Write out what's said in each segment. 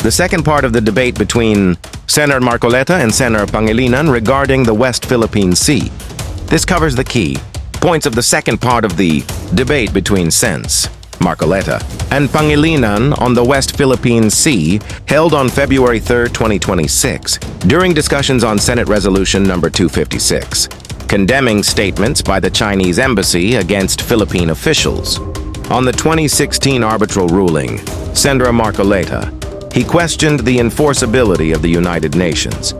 The second part of the debate between Senator Marcoleta and Senator Pangilinan regarding the West Philippine Sea. This covers the key points of the second part of the debate between Sens, Marcoleta, and Pangilinan on the West Philippine Sea held on February 3, 2026, during discussions on Senate Resolution number 256, condemning statements by the Chinese embassy against Philippine officials. On the 2016 arbitral ruling, Senator Marcoleta, he questioned the enforceability of the United Nations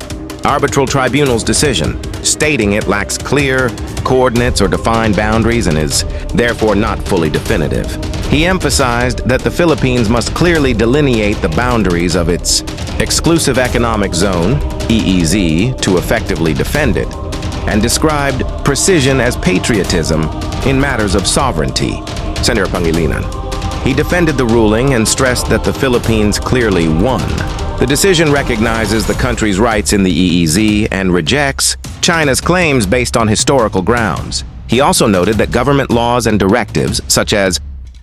Arbitral Tribunal's decision, stating it lacks clear coordinates or defined boundaries and is therefore not fully definitive. He emphasized that the Philippines must clearly delineate the boundaries of its exclusive economic zone, EEZ, to effectively defend it, and described precision as patriotism in matters of sovereignty. Senator Pangilinan. He defended the ruling and stressed that the Philippines clearly won. The decision recognizes the country's rights in the EEZ and rejects China's claims based on historical grounds. He also noted that government laws and directives, such as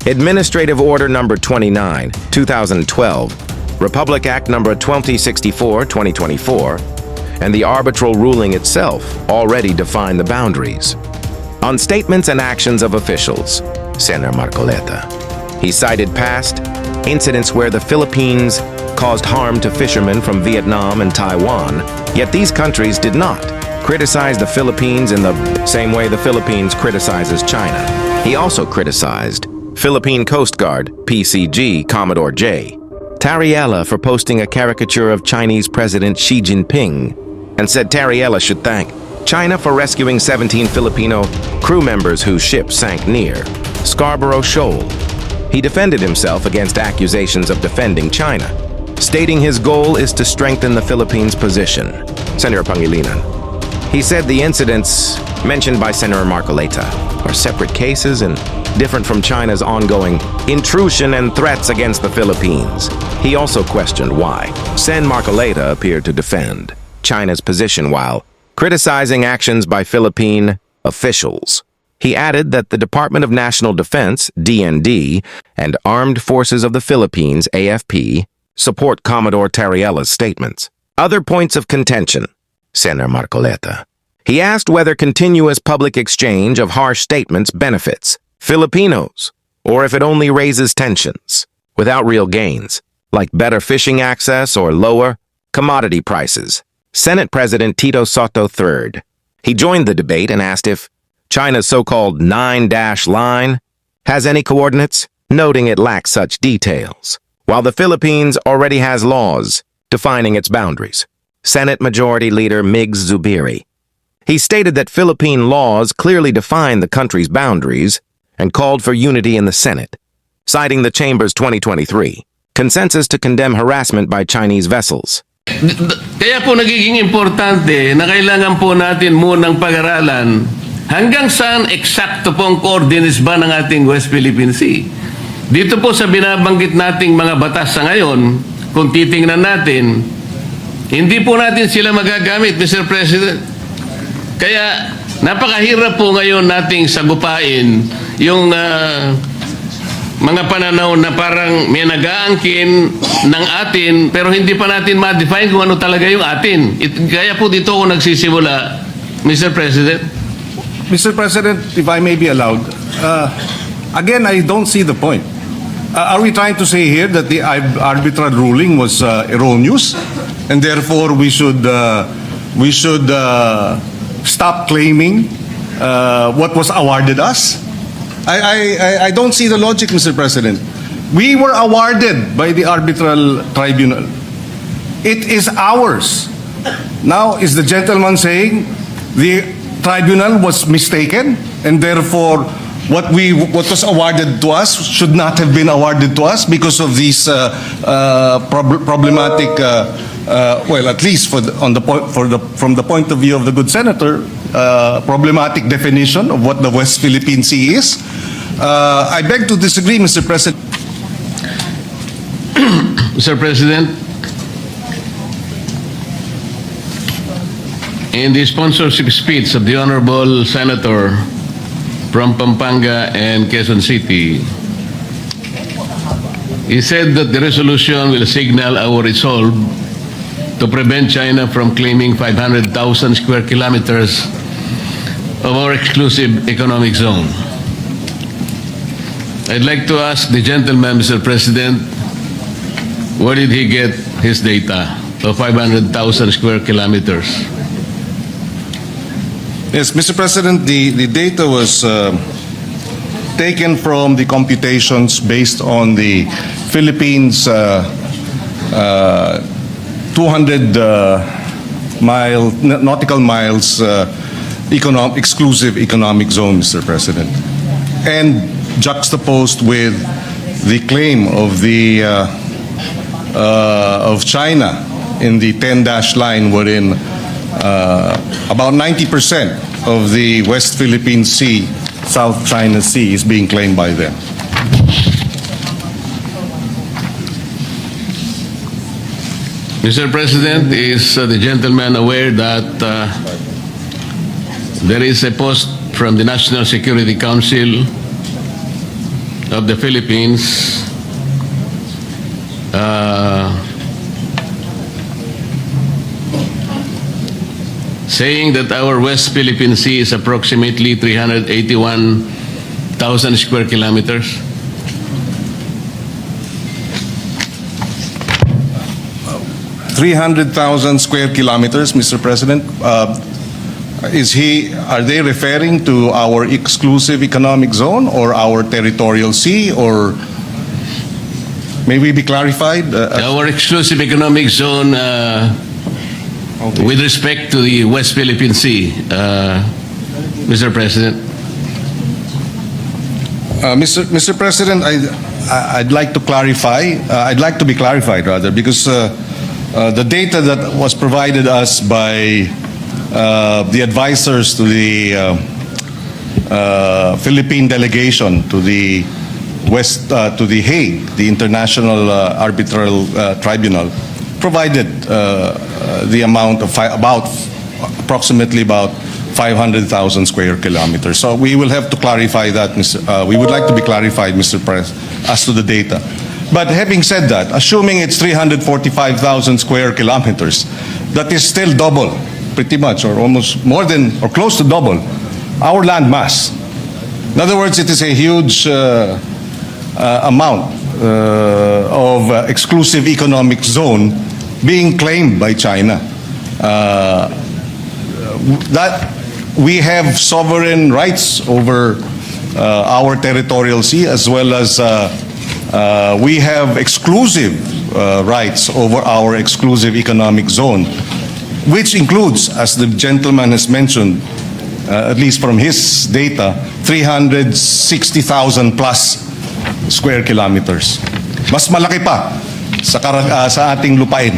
Administrative Order Number 29, 2012, Republic Act Number 2064, 2024, and the arbitral ruling itself already define the boundaries. On statements and actions of officials, Senator Marcoleta, he cited past incidents where the Philippines caused harm to fishermen from Vietnam and Taiwan, yet these countries did not criticize the Philippines in the same way the Philippines criticizes China. He also criticized Philippine Coast Guard, PCG, Commodore J. Tariella for posting a caricature of Chinese President Xi Jinping and said Tariella should thank China for rescuing 17 Filipino crew members whose ship sank near Scarborough Shoal. He defended himself against accusations of defending China, stating his goal is to strengthen the Philippines' position. Senator Pangilinan. He said the incidents mentioned by Senator Marcoleta are separate cases and different from China's ongoing intrusion and threats against the Philippines. He also questioned why Sen Marcoleta appeared to defend China's position while criticizing actions by Philippine officials. He added that the Department of National Defense, DND, and Armed Forces of the Philippines, AFP, support Commodore Tariella's statements. Other points of contention, Senator Marcoleta. He asked whether continuous public exchange of harsh statements benefits Filipinos, or if it only raises tensions, without real gains, like better fishing access or lower commodity prices. Senate President Tito Sotto III. He joined the debate and asked if China's so-called 9-dash line has any coordinates, noting it lacks such details, while the Philippines already has laws defining its boundaries. Senate Majority Leader Migs Zubiri. He stated that Philippine laws clearly define the country's boundaries and called for unity in the Senate, citing the Chamber's 2023 consensus to condemn harassment by Chinese vessels. Kaya po nagiging importante na kailangan po natin munang pag-aralan hanggang saan eksakto pong coordinates ba ng ating West Philippine Sea. Dito po sa binabanggit nating mga batas sa ngayon, kung titingnan natin, hindi po natin sila magagamit, Mr. President. Kaya napakahirap po ngayon nating sagupain yung mga pananaw na parang may nag-aangkin ng atin pero hindi pa natin ma-define kung ano talaga yung atin. Kaya po dito ako nagsisimula, Mr. President. Mr. President, if I may be allowed, again, I don't see the point. Are we trying to say here that the arbitral ruling was erroneous and therefore we should stop claiming what was awarded us? I don't see the logic, Mr. President. We were awarded by the arbitral tribunal. It is ours. Now, is the gentleman saying the tribunal was mistaken and therefore what was awarded to us should not have been awarded to us because of these problematic, well, at least from the point of view of the good senator, problematic definition of what the West Philippine Sea is. I beg to disagree, Mr. President. Mr. President, in the sponsorship speech of the Honorable Senator from Pampanga and Quezon City, He said that the resolution will signal our resolve to prevent China from claiming 500,000 square kilometers of our exclusive economic zone. I'd like to ask the gentleman, Mr. President, where did he get his data of 500,000 square kilometers? Yes, Mr. President, the data was taken from the computations based on the Philippines 200 nautical miles exclusive economic zone, Mr. President, and juxtaposed with the claim of the of China in the 10-dash line, wherein about 90% of the West Philippine Sea, South China Sea, is being claimed by them. Mr. President, is the gentleman aware that there is a post from the National Security Council of the Philippines saying that our West Philippine Sea is approximately 381,000 square kilometers? 300,000 square kilometers, Mr. President. Are they referring to our exclusive economic zone or our territorial sea, or may we be clarified? Our exclusive economic zone with respect to the West Philippine Sea, Mr. President. Mr. President, I'd like to clarify. I'd like to be clarified, rather, because the data that was provided us by the advisors to the Philippine delegation to the to the Hague, the International Arbitral Tribunal, provided the amount of approximately about 500,000 square kilometers. So we will have to clarify that, we would like to be clarified, Mr. President, as to the data. But having said that, assuming it's 345,000 square kilometers, that is still double, pretty much, or almost more than, or close to double, our land mass. In other words, it is a huge amount of exclusive economic zone being claimed by China. That we have sovereign rights over our territorial sea, as well as we have exclusive rights over our exclusive economic zone, which includes, as the gentleman has mentioned, at least from his data, 360,000 plus square kilometers. Mas malaki pa sa ating lupain.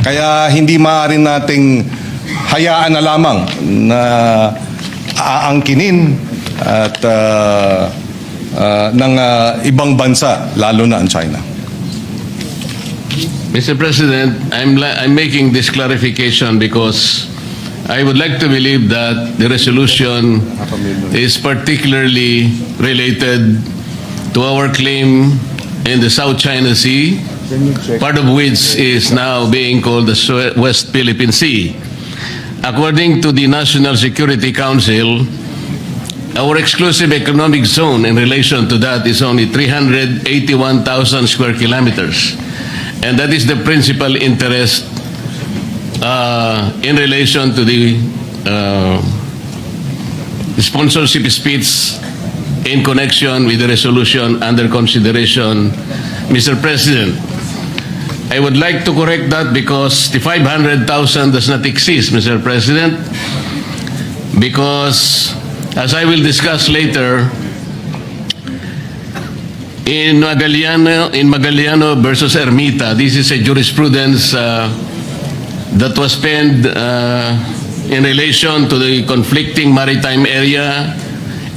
Kaya hindi maaari nating hayaan na lamang na aangkinin at ng ibang bansa, lalo na ang China. Mr. President, I'm making this clarification because I would like to believe that the resolution is particularly related to our claim in the South China Sea, part of which is now being called the West Philippine Sea. According to the National Security Council, our exclusive economic zone in relation to that is only 381,000 square kilometers. And that is the principal interest in relation to the sponsorship speech in connection with the resolution under consideration, Mr. President. I would like to correct that because the 500,000 does not exist, Mr. President, because as I will discuss later, in Magallanes versus Ermita, this is a jurisprudence that was penned in relation to the conflicting maritime area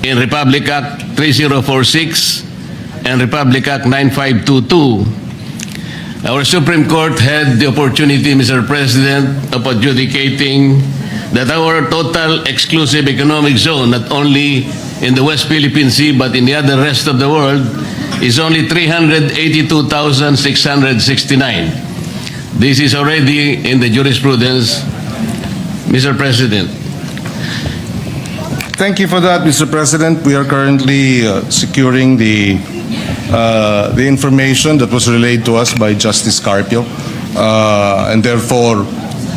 in Republic Act 3046 and Republic Act 9522. Our Supreme Court had the opportunity, Mr. President, of adjudicating that our total exclusive economic zone, not only in the West Philippine Sea but in the other rest of the world, is only 382,669. This is already in the jurisprudence, Mr. President. Thank you for that, Mr. President. We are currently securing the information that was relayed to us by Justice Carpio, and therefore,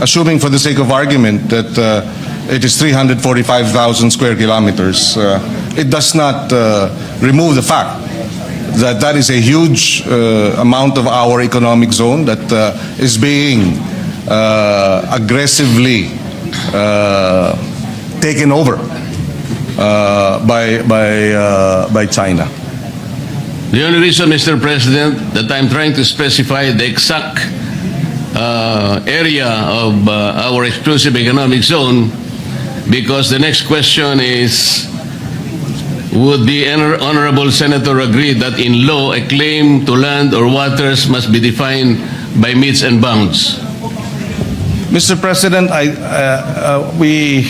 assuming for the sake of argument that it is 345,000 square kilometers, it does not remove the fact that that is a huge amount of our economic zone that is being aggressively taken over by China. The only reason, Mr. President, that I'm trying to specify the exact area of our exclusive economic zone, because the next question is, would the Honorable Senator agree that in law a claim to land or waters must be defined by metes and bounds? Mr. President, we,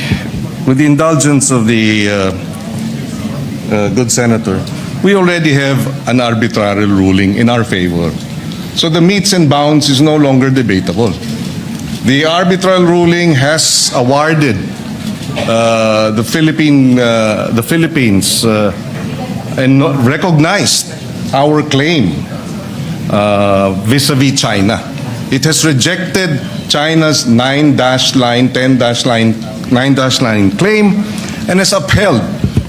with the indulgence of the good senator, we already have an arbitrary ruling in our favor. So the metes and bounds is no longer debatable. The arbitral ruling has awarded the Philippines and recognized our claim vis-a-vis China. It has rejected China's 9-line, 10-line claim and has upheld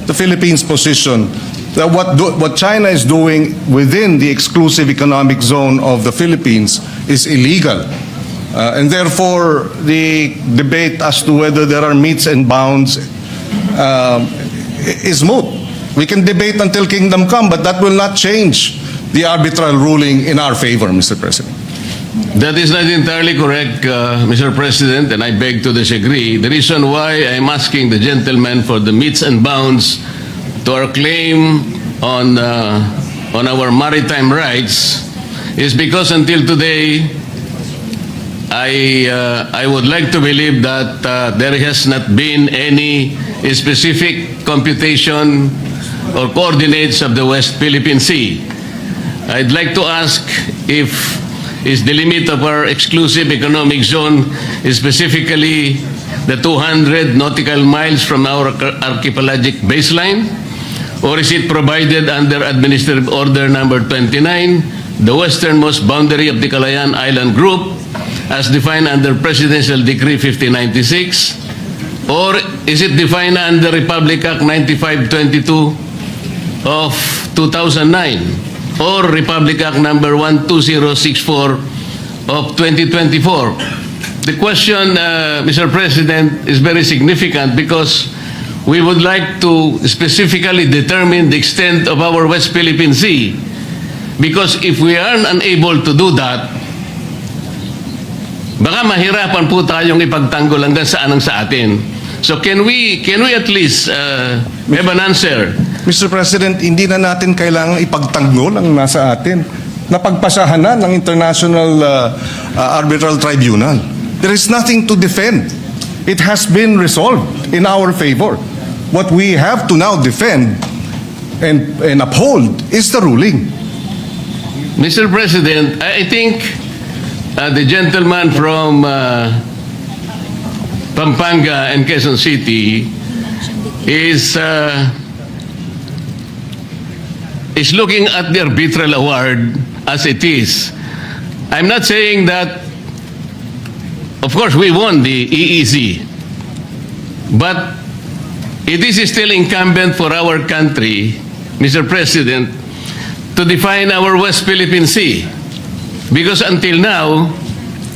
the Philippines' position that what China is doing within the exclusive economic zone of the Philippines is illegal. And therefore, the debate as to whether there are metes and bounds is moot. We can debate until kingdom come, but that will not change the arbitral ruling in our favor, Mr. President. That is not entirely correct, Mr. President, and I beg to disagree. The reason why I'm asking the gentleman for the metes and bounds to our claim on our maritime rights is because until today, I would like to believe that there has not been any specific computation or coordinates of the West Philippine Sea. I'd like to ask if is the limit of our exclusive economic zone is specifically the 200 nautical miles from our archipelagic baseline, or is it provided under Administrative Order number 29, the westernmost boundary of the Calayan Island Group, as defined under Presidential Decree 5096, or is it defined under Republic Act 9522 of 2009, or Republic Act number 12064 of 2024? The question, Mr. President, is very significant because we would like to specifically determine the extent of our West Philippine Sea. Because if we are unable to do that, baka mahirapan po tayong ipagtanggol hanggang saan ang sa atin. So can we at least have an answer? Mr. President, hindi na natin kailangan ipagtanggol ang nasa atin. Napagpasahan na ng International Arbitral Tribunal. There is nothing to defend. It has been resolved in our favor. What we have to now defend and uphold is the ruling. Mr. President, I think the gentleman from Pampanga and Quezon City is looking at the arbitral award as it is. I'm not saying that, of course, we won the EEZ, but it is still incumbent for our country, Mr. President, to define our West Philippine Sea. Because until now,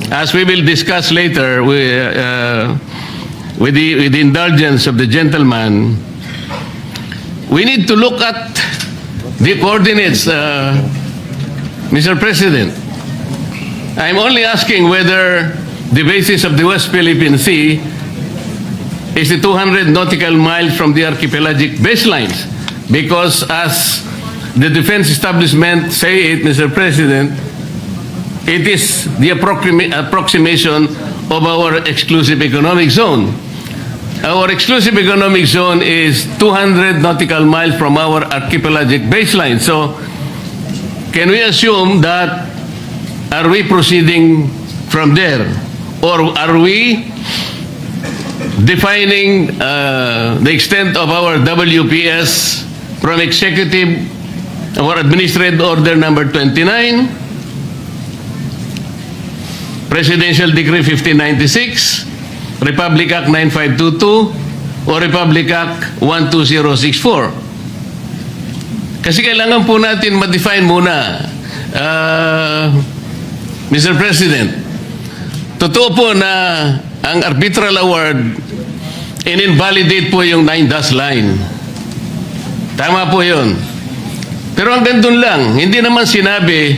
as we will discuss later with the indulgence of the gentleman, we need to look at the coordinates, Mr. President. I'm only asking whether the basis of the West Philippine Sea is the 200 nautical miles from the archipelagic baselines. Because as the defense establishment say it, Mr. President, it is the approximation of our exclusive economic zone. Our exclusive economic zone is 200 nautical miles from our archipelagic baseline. So can we assume that are we proceeding from there? Or are we defining the extent of our WPS from Executive or Administrative Order number 29, Presidential Decree 1596, Republic Act 9522, o Republic Act 12064? Kasi kailangan po natin ma-define muna, Mr. President. Totoo po na ang arbitral award, in-invalidate po yung 9-dash line. Tama po yun. Pero hanggang doon lang, hindi naman sinabi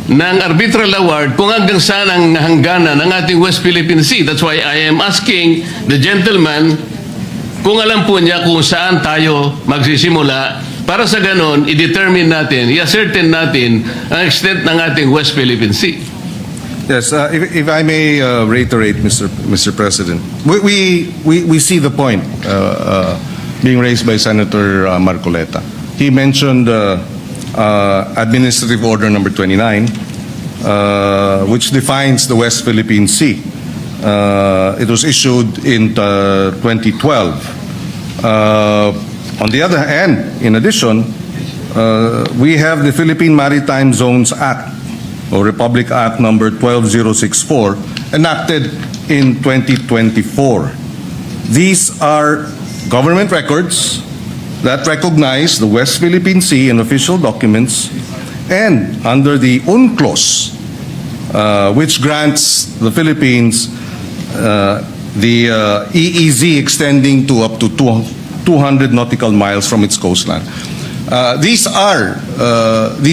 ng arbitral award kung hanggang saan ang hangganan ng ating West Philippine Sea. That's why I am asking the gentleman kung alam po niya kung saan tayo magsisimula para sa ganon, i-determine natin, i-ascertain natin ang extent ng ating West Philippine Sea. Yes, if I may reiterate, Mr. President, we see the point being raised by Senator Marcoleta. He mentioned Administrative Order number 29, which defines the West Philippine Sea. It was issued in 2012. On the other hand, in addition, we have the Philippine Maritime Zones Act, or Republic Act number 12064, enacted in 2024. These are government records that recognize the West Philippine Sea in official documents, and under the UNCLOS, which grants the Philippines the EEZ extending to up to 200 nautical miles from its coastline. This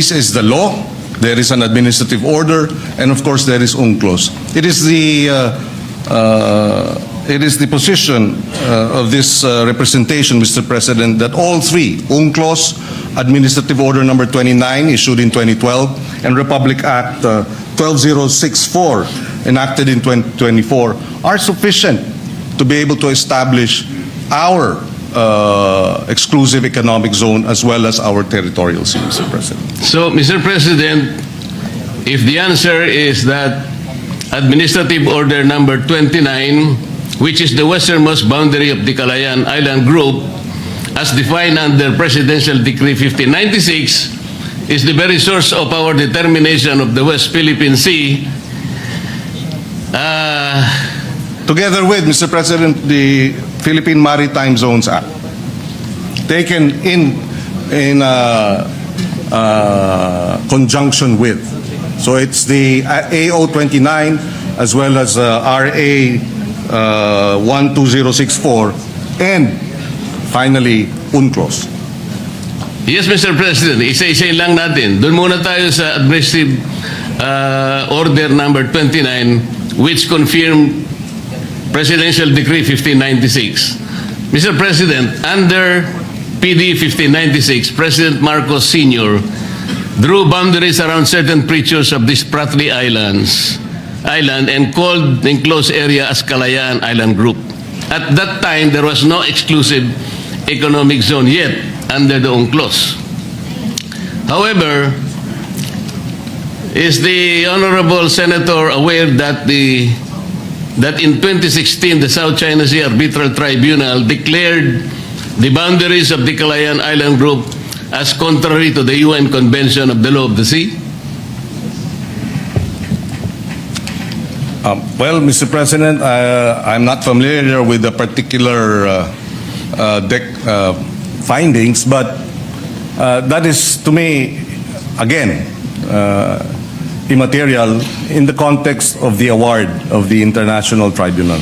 is the law. There is an administrative order, and of course there is UNCLOS. It is the position of this representation, Mr. President, that all three, UNCLOS, Administrative Order number 29 issued in 2012, and Republic Act 12064 enacted in 2024, are sufficient to be able to establish our exclusive economic zone as well as our territorial sea, Mr. President. So, Mr. President, if the answer is that Administrative Order number 29, which is the westernmost boundary of the Calayan Island Group, as defined under Presidential Decree 1596, is the very source of our determination of the West Philippine Sea, Together with, Mr. President, the Philippine Maritime Zones Act, taken in conjunction with. So it's the AO 29 as well as RA 12064 and finally UNCLOS. Yes, Mr. President, isa-isa lang natin. Doon muna tayo sa Administrative Order number 29, which confirmed Presidential Decree 1596. Mr. President, under PD 1596, President Marcos Sr. drew boundaries around certain features of this Spratly Island and called the enclosed area as Calayan Island Group. At that time, there was no exclusive economic zone yet under the UNCLOS. However, is the Honorable Senator aware that in 2016, the South China Sea Arbitral Tribunal declared the boundaries of the Calayan Island Group as contrary to the UN Convention of the Law of the Sea? Well, Mr. President, I'm not familiar with the particular findings, but that is, to me, again, immaterial in the context of the award of the International Tribunal.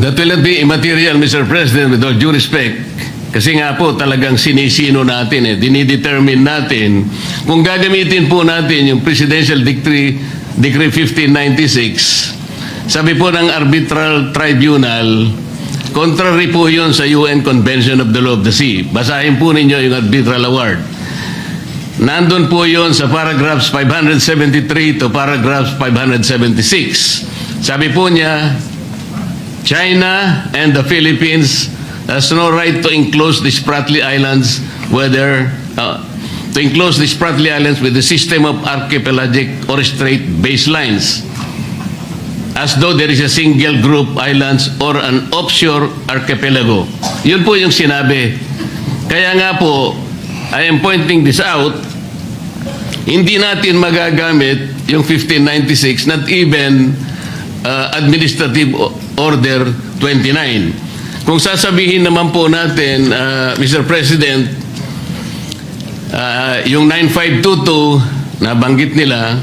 That will not be immaterial, Mr. President, with all due respect. Kasi nga po talagang sinisino natin, dinidetermine natin kung gagamitin po natin yung Presidential Decree 1596. Sabi po ng Arbitral Tribunal, contrary po yun sa UN Convention of the Law of the Sea. Basahin po ninyo yung Arbitral Award. Nandun po yun sa paragraphs 573 to paragraphs 576. Sabi po niya, China and the Philippines has no right to enclose the Spratly Islands, whether to enclose the Spratly Islands with a system of archipelagic or straight baselines, as though there is a single group islands or an offshore archipelago. Yun po yung sinabi. Kaya nga po, I am pointing this out, hindi natin magagamit yung 1596, not even Administrative Order 29. Kung sasabihin naman po natin, Mr. President, yung 9522 na banggit nila,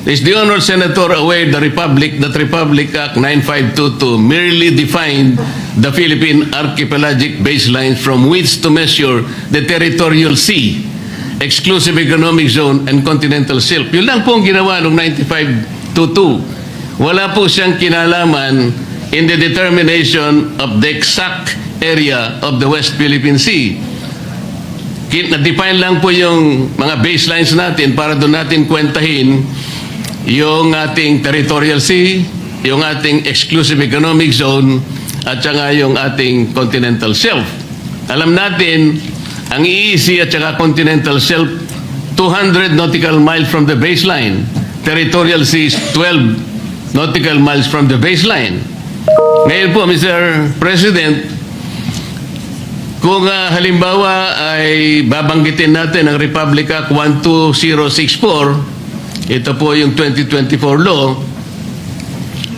is the Honourable Senator aware that Republic Act 9522 merely defined the Philippine archipelagic baselines from which to measure the territorial sea, exclusive economic zone, and continental shelf. Yun lang po ang ginawa noong 9522. Wala po siyang kinalaman in the determination of the exact area of the West Philippine Sea. Na-define lang po yung mga baselines natin para doon natin kwentahin yung ating territorial sea, yung ating exclusive economic zone, at saka yung ating continental shelf. Alam natin, ang EEZ at saka continental shelf, 200 nautical miles from the baseline. Territorial sea is 12 nautical miles from the baseline. Ngayon po, Mr. President, kung halimbawa ay babanggitin natin ang Republic Act 12064, ito po yung 2024 law,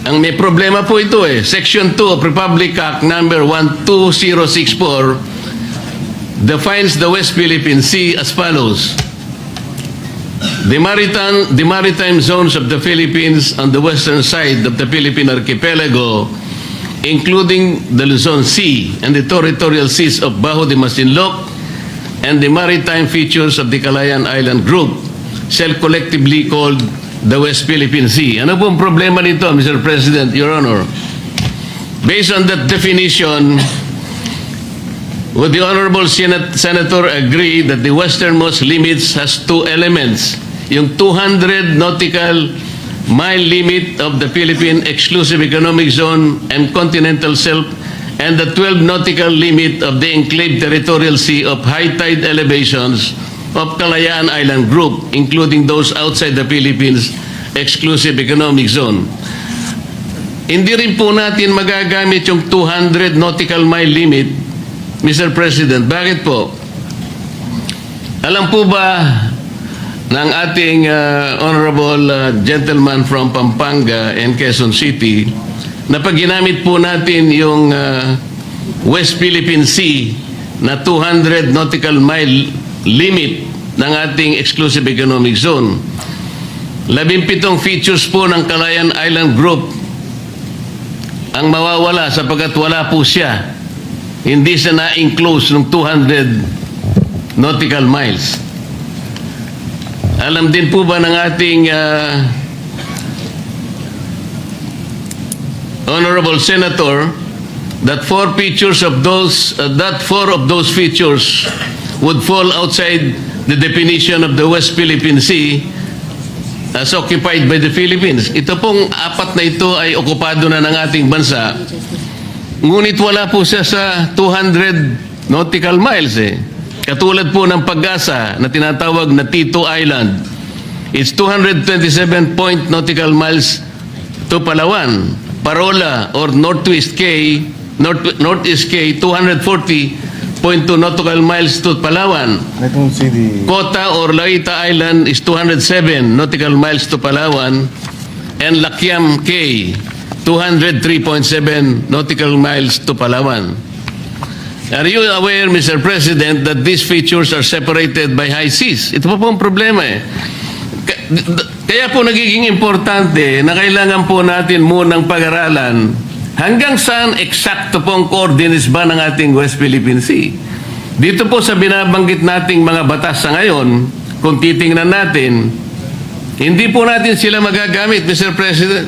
ang may problema po ito Section 2 of Republic Act number 12064 defines the West Philippine Sea as follows. The maritime zones of the Philippines on the western side of the Philippine archipelago, including the Luzon Sea and the territorial seas of Bajo de Masinloc and the maritime features of the Calayan Island Group, shall collectively called the West Philippine Sea. Ano pong problema nito, Mr. President, Your Honor? Based on that definition, would the Honorable Senator agree that the westernmost limits has two elements? Yung 200 nautical mile limit of the Philippine Exclusive Economic Zone and Continental Shelf, and the 12 nautical limit of the enclave territorial sea of high tide elevations of Calayan Island Group, including those outside the Philippines Exclusive Economic Zone. Hindi rin po natin magagamit yung 200 nautical mile limit, Mr. President. Bakit po? Alam po ba ng ating honorable gentleman from Pampanga and Quezon City na pag ginamit po natin yung West Philippine Sea na 200 nautical mile limit ng ating exclusive economic zone, 17 features po ng Calayan Island Group ang mawawala sapagkat wala po siya. Hindi siya na-enclose ng 200 nautical miles. Alam din po ba ng ating honorable senator that four of those features would fall outside the definition of the West Philippine Sea as occupied by the Philippines? Ito pong apat na ito ay okupado na ng ating bansa. Ngunit wala po siya sa 200 nautical miles Katulad po ng Pag-asa na tinatawag na Tito Island. It's 227 nautical miles to Palawan. Parola or Northeast K, 240.2 nautical miles to Palawan. I don't see the... Kota or Laita Island is 207 nautical miles to Palawan. And Lakiam K, 203.7 nautical miles to Palawan. Are you aware, Mr. President, that these features are separated by high seas? Ito po ang problema Kaya po nagiging importante na kailangan po natin munang pag-aralan hanggang saan eksakto pong coordinates ba ng ating West Philippine Sea. Dito po sa binabanggit nating mga batas sa ngayon, kung titingnan natin, hindi po natin sila magagamit, Mr. President.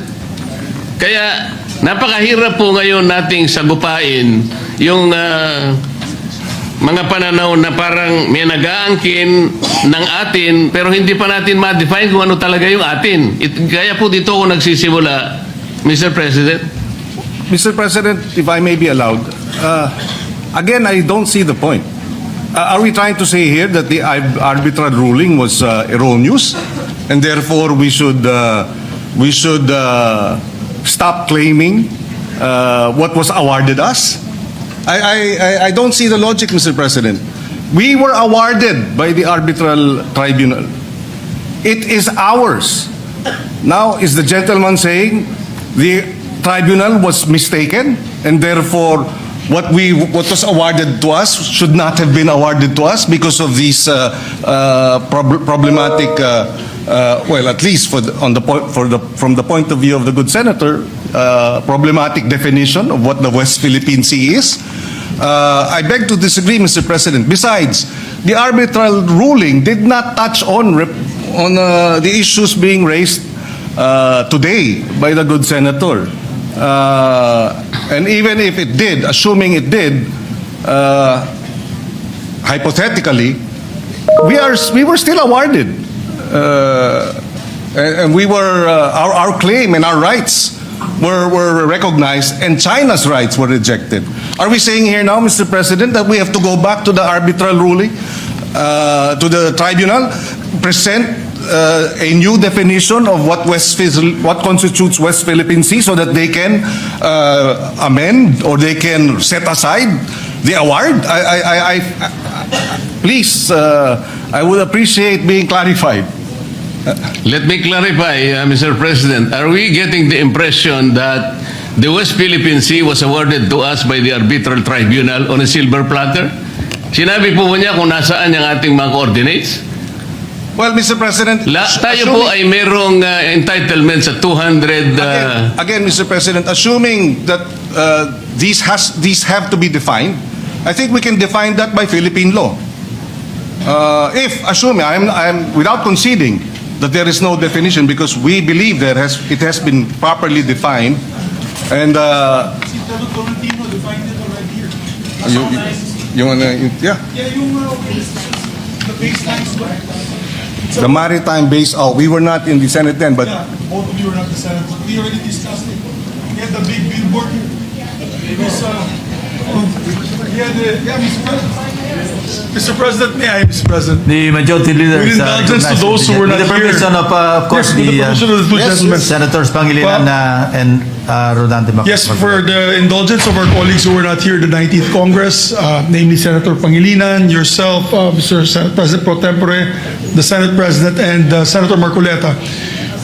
Kaya napakahirap po ngayon nating sagupain yung mga pananaw na parang may nag-aangkin ng atin pero hindi pa natin ma-define kung ano talaga yung atin. Kaya po dito ako nagsisimula, Mr. President. Mr. President, if I may be allowed, again, I don't see the point. Are we trying to say here that the arbitral ruling was erroneous, and therefore we should stop claiming what was awarded us? I don't see the logic, Mr. President. We were awarded by the arbitral tribunal. It is ours. Now, is the gentleman saying the tribunal was mistaken, and therefore what was awarded to us should not have been awarded to us because of these problematic, well, at least from the point of view of the good senator, problematic definition of what the West Philippine Sea is? I beg to disagree, Mr. President. Besides, the arbitral ruling did not touch on the issues being raised today by the good senator. And even if it did, assuming it did, hypothetically, we were still awarded, and we were our claim and our rights were recognized, and China's rights were rejected. Are we saying here now, Mr. President, that we have to go back to the arbitral ruling, to the tribunal, present a new definition of what constitutes West Philippine Sea, so that they can amend or they can set aside the award? Please, I would appreciate being clarified. Let me clarify, Mr. President. Are we getting the impression that the West Philippine Sea was awarded to us by the Arbitral Tribunal on a silver platter? Sinabi po niya kung nasaan yung ating mga coordinates? Well, Mr. President, Tayo po ay merong entitlement sa 200... Again, Mr. President, assuming that these have to be defined, I think we can define that by Philippine law. Assuming, I'm without conceding that there is no definition, because we believe it has been properly defined, and Senator Tolentino defined it already here. yeah, The baselines were. the maritime base. Oh, we were not in the Senate then, but Yeah, both of you were not the Senate, but we already discussed it. We had the big billboard here. It was, we had the, yeah, Mr. President, may I, Mr. President? The majority leader. With indulgence to those who were not With the here. permission of course, Yes, with the permission of the two gentlemen. Senators Pangilinan and Rodante Mac. Yes, for the indulgence of our colleagues who were not here at the 19th Congress, namely Senator Pangilinan, yourself, Mr. President Pro Tempore, the Senate President, and Senator Marcoleta.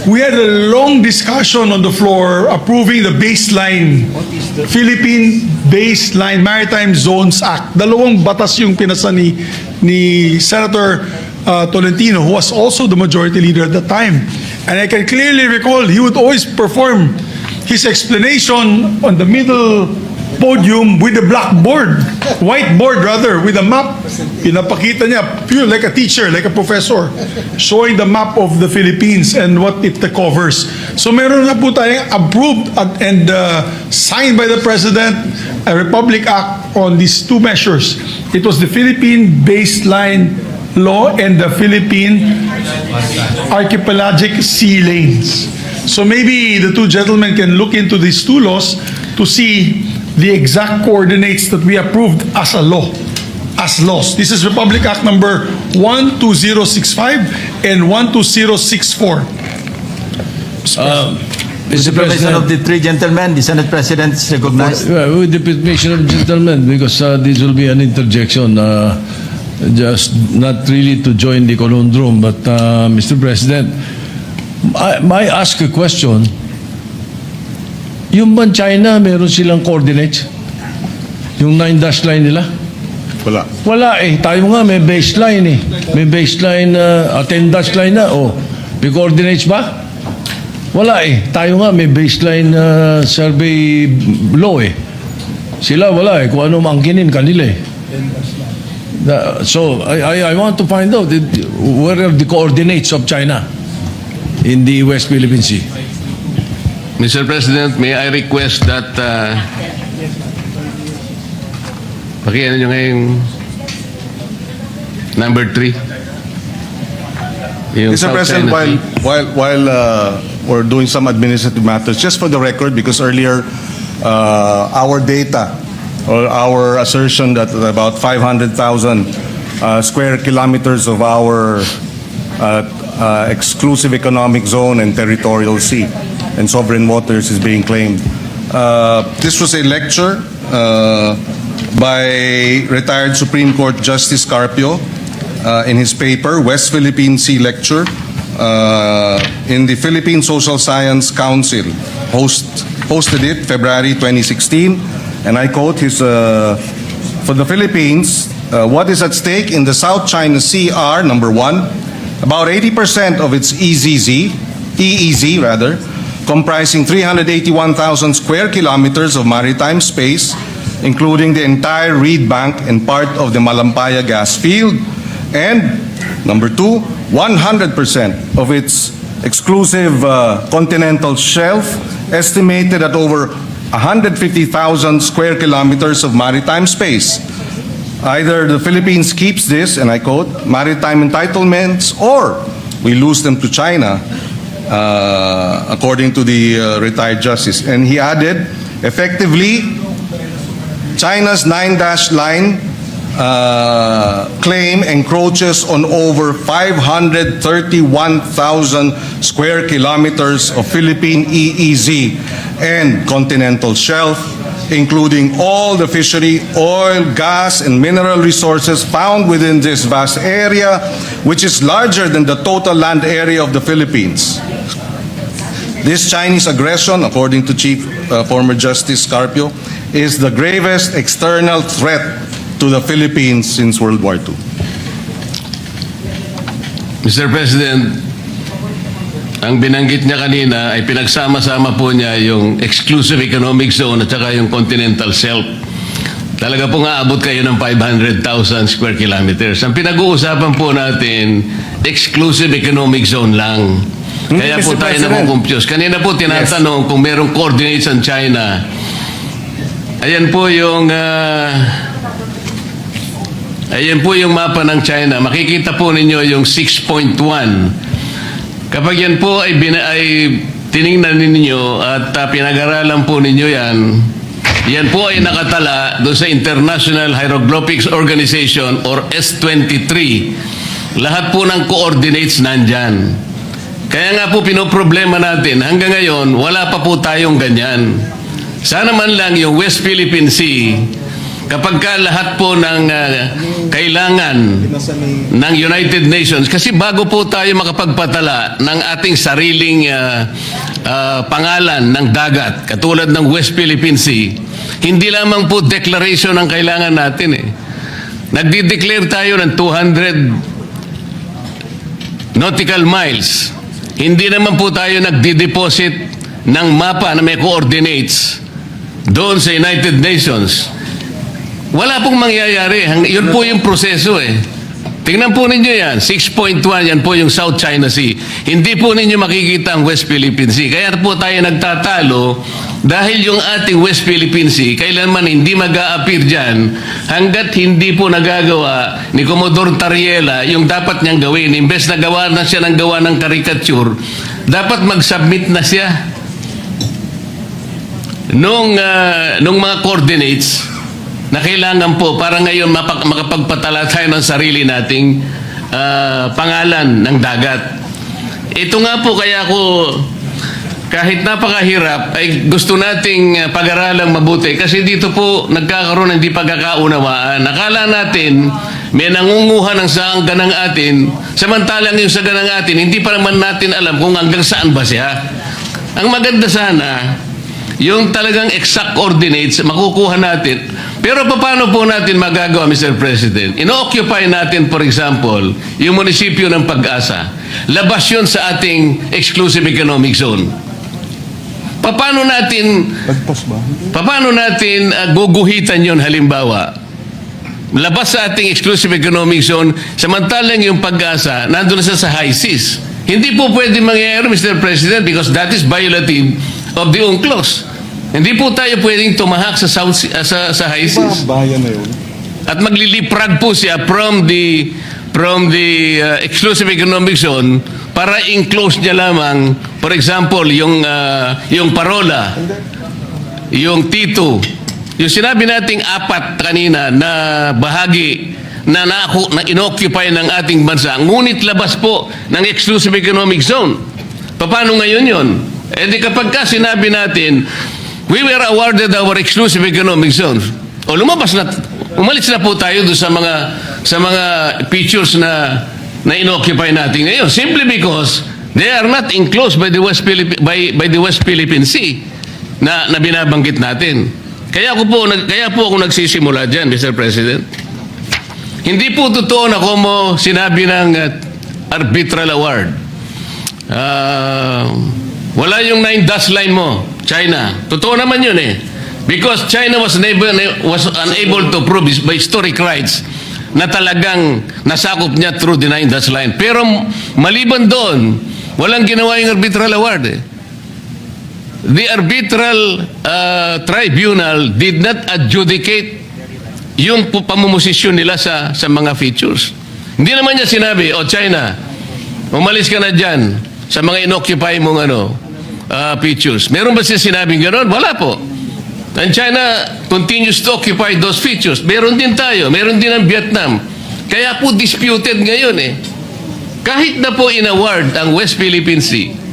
We had a long discussion on the floor approving the baseline, Philippine Baseline Maritime Zones Act. Dalawang batas yung pinasa ni Senator Tolentino, who was also the majority leader at the time. And I can clearly recall he would always perform his explanation on the middle podium with a blackboard, whiteboard rather, with a map. Pinapakita niya, pure like a teacher, like a professor, showing the map of the Philippines and what it covers. So meron na po tayong approved and signed by the President a Republic Act on these two measures. It was the Philippine Baseline Law and the Philippine Archipelagic Sea Lanes. So maybe the two gentlemen can look into these two laws to see the exact coordinates that we approved as a law, as laws. This is Republic Act number 12065 and 12064. With the permission of the three gentlemen, the Senate President is recognized. With the permission of gentlemen, because this will be an interjection, just not really to join the conundrum, but Mr. President, may I ask a question? Yung ban China, meron silang coordinates? Yung 9 dash line nila? wala. Wala eh. Tayo nga may baseline eh. May baseline, 10 dash line na. Oh, may coordinates ba? Wala eh. Tayo nga may baseline survey law eh. Sila wala eh. Kung ano maangkinin kanila eh. So, I want to find out where are the coordinates of China in the West Philippine Sea. Mr. President, may I request that pakiano nyo ngayong number 3. Mr. President, while we're doing some administrative matters, just for the record, because earlier our data or our assertion that about 500,000 square kilometers of our exclusive economic zone and territorial sea, and sovereign waters is being claimed. This was a lecture by retired Supreme Court Justice Carpio in his paper, West Philippine Sea Lecture, in the Philippine Social Science Council. Hosted it February 2016, and I quote his, for the Philippines, what is at stake in the South China Sea are, number one, about 80% of its EEZ, comprising 381,000 square kilometers of maritime space, including the entire Reed Bank and part of the Malampaya gas field, and number two, 100% of its exclusive continental shelf, estimated at over 150,000 square kilometers of maritime space. Either the Philippines keeps this, and I quote, maritime entitlements, or we lose them to China, according to the retired justice. And he added, effectively, China's 9-dash line claim encroaches on over 531,000 square kilometers of Philippine EEZ and continental shelf, including all the fishery, oil, gas, and mineral resources found within this vast area, which is larger than the total land area of the Philippines. This Chinese aggression, according to former Justice Carpio, is the gravest external threat to the Philippines since World War II. Mr. President, ang binanggit niya kanina ay pinagsama-sama po niya yung exclusive economic zone at saka yung continental shelf. Talaga po nga abot kayo ng 500,000 square kilometers. Ang pinag-uusapan po natin, exclusive economic zone lang. Kaya po Mr. tayo President. na-confuse. Kanina po tinatanong kung merong coordinates ang China. Ayan po yung mapa ng China. Makikita po ninyo yung 6.1. Kapag yan po ay tiningnan ninyo at pinag-aralan po ninyo yan po ay nakatala doon sa International Hieroglyphics Organization or S23. Lahat po ng coordinates nandyan. Kaya nga po pinoproblema natin, hanggang ngayon, wala pa po tayong ganyan. Sana man lang yung West Philippine Sea, kapag ka lahat po ng kailangan ng United Nations, kasi bago po tayo makapagpatala ng ating sariling pangalan ng dagat, katulad ng West Philippine Sea, hindi lamang po declaration ang kailangan natin eh. Nagdi-declare tayo ng 200 nautical miles. Hindi naman po tayo nagdi-deposit ng mapa na may coordinates doon sa United Nations. Wala pong mangyayari. Yun po yung proseso eh. Tingnan po ninyo yan. 6.1, yan po yung South China Sea. Hindi po ninyo makikita ang West Philippine Sea. Kaya po tayo nagtatalo dahil yung ating West Philippine Sea, kailanman hindi mag-a-appear dyan hanggat hindi po nagagawa ni Commodore Tariela yung dapat niyang gawin. Imbes na gawa na siya ng gawa ng caricature, dapat mag-submit na siya nung mga coordinates na kailangan po para ngayon makapagpatala tayo ng sarili nating pangalan ng dagat. Ito nga po kaya ko kahit napakahirap ay gusto nating pag-aralang mabuti kasi dito po nagkakaroon ng hindi pagkakaunawaan. Akala natin may nangunguha ng saangganang atin, samantalang yung saganang atin hindi pa naman natin alam kung hanggang saan ba siya. Ang maganda sana yung talagang exact coordinates makukuha natin. Pero paano po natin magagawa, Mr. President? Ino-occupy natin, for example, yung munisipyo ng Pag-asa. Labas yun sa ating exclusive economic zone. Paano natin guguhitan yun halimbawa? Labas sa ating exclusive economic zone, samantalang yung Pag-asa, nandun na sa high seas. Hindi po pwede mangyayari, Mr. President, because that is violative of the UNCLOS. Hindi po tayo pwedeng tumahak sa high seas. At magliliprag po siya from the exclusive economic zone para enclose niya lamang, for example, yung Parola, yung T2, yung sinabi nating 4 kanina na bahagi na inoccupy ng ating bansa, ngunit labas po ng exclusive economic zone. Paano ngayon yon? Eh di kapag ka sinabi natin, we were awarded our exclusive economic zones, o umalis na po tayo doon sa mga features na inoccupy natin ngayon, simply because they are not enclosed by the West Philippine Sea na binabanggit natin. Kaya po ako nagsisimula dyan, Mr. President. Hindi po totoo na como sinabi ng arbitral award. Wala yung 9 dash line mo, China. Totoo naman yun eh. Because China was unable to prove by historic rights na talagang nasakop niya through the 9 dash line. Pero maliban doon, walang ginawa yung arbitral award eh. The arbitral tribunal did not adjudicate yung pamumosisyon nila sa mga features. Hindi naman niya sinabi, China, umalis ka na dyan sa mga inoccupy mong features. Meron ba siya sinabing gano'n? Wala po. And China continues to occupy those features. Meron din tayo. Meron din ang Vietnam. Kaya po disputed ngayon eh. Kahit na po in-award ang West Philippine Sea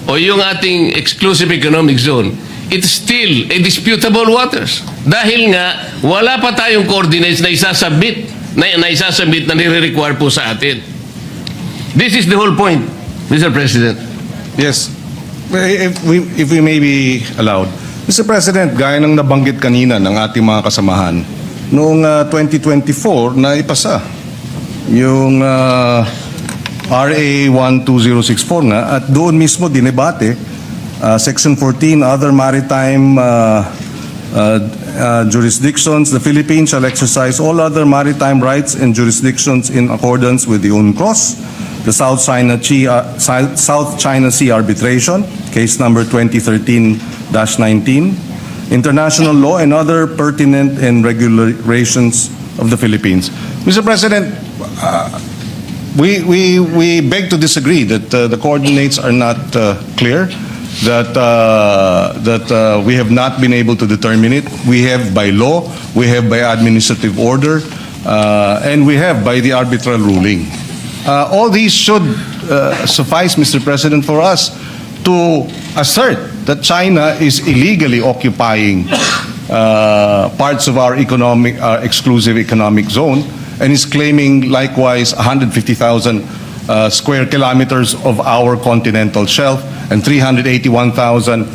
o yung ating exclusive economic zone, it's still a disputable waters. Dahil nga, wala pa tayong coordinates na isasubmit na nire-require po sa atin. This is the whole point, Mr. President. Yes. If we may be allowed. Mr. President, gaya ng nabanggit kanina ng ating mga kasamahan, noong 2024 na ipasa yung RA 12064 nga, at doon mismo dinebate Section 14, other maritime jurisdictions. The Philippines shall exercise all other maritime rights and jurisdictions in accordance with the UNCLOS, the South China Sea Arbitration, case number 2013-19, international law and other pertinent and regulations of the Philippines. Mr. President, we beg to disagree that the coordinates are not clear. That we have not been able to determine it. We have by law, we have by administrative order, and we have by the arbitral ruling. All these should suffice, Mr. President, for us to assert that China is illegally occupying parts of our exclusive economic zone and is claiming likewise 150,000 square kilometers of our continental shelf and 381,000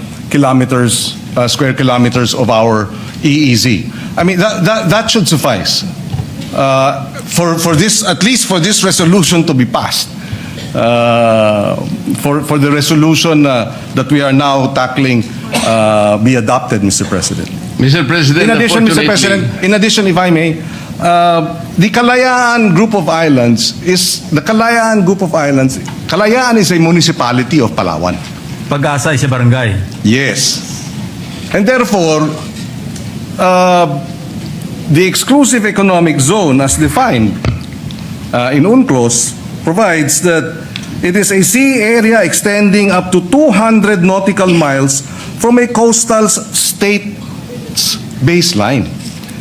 square kilometers of our EEZ. I mean, that should suffice for this, at least for this resolution to be passed. For the resolution that we are now tackling be adopted, Mr. President. Mr. President, In addition, Mr. President, if I may, the Kalayaan Group of Islands Kalayaan is a municipality of Palawan. Pag-asa is a barangay. Yes. And therefore, the exclusive economic zone as defined in UNCLOS provides that it is a sea area extending up to 200 nautical miles from a coastal state's baseline.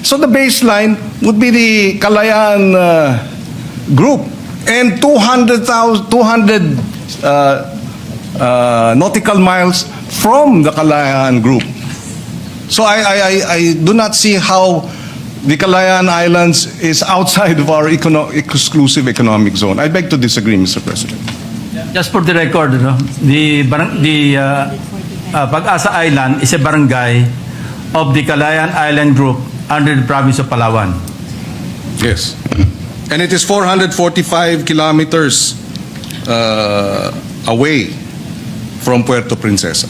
So the baseline would be the Kalayaan group, and 200 nautical miles from the Kalayaan group. So I do not see how the Kalayaan Islands is outside of our exclusive economic zone. I beg to disagree, Mr. President. Just for the record, the Pag-asa Island is a barangay of the Kalayaan Island Group under the province of Palawan. Yes. And it is 445 kilometers away from Puerto Princesa.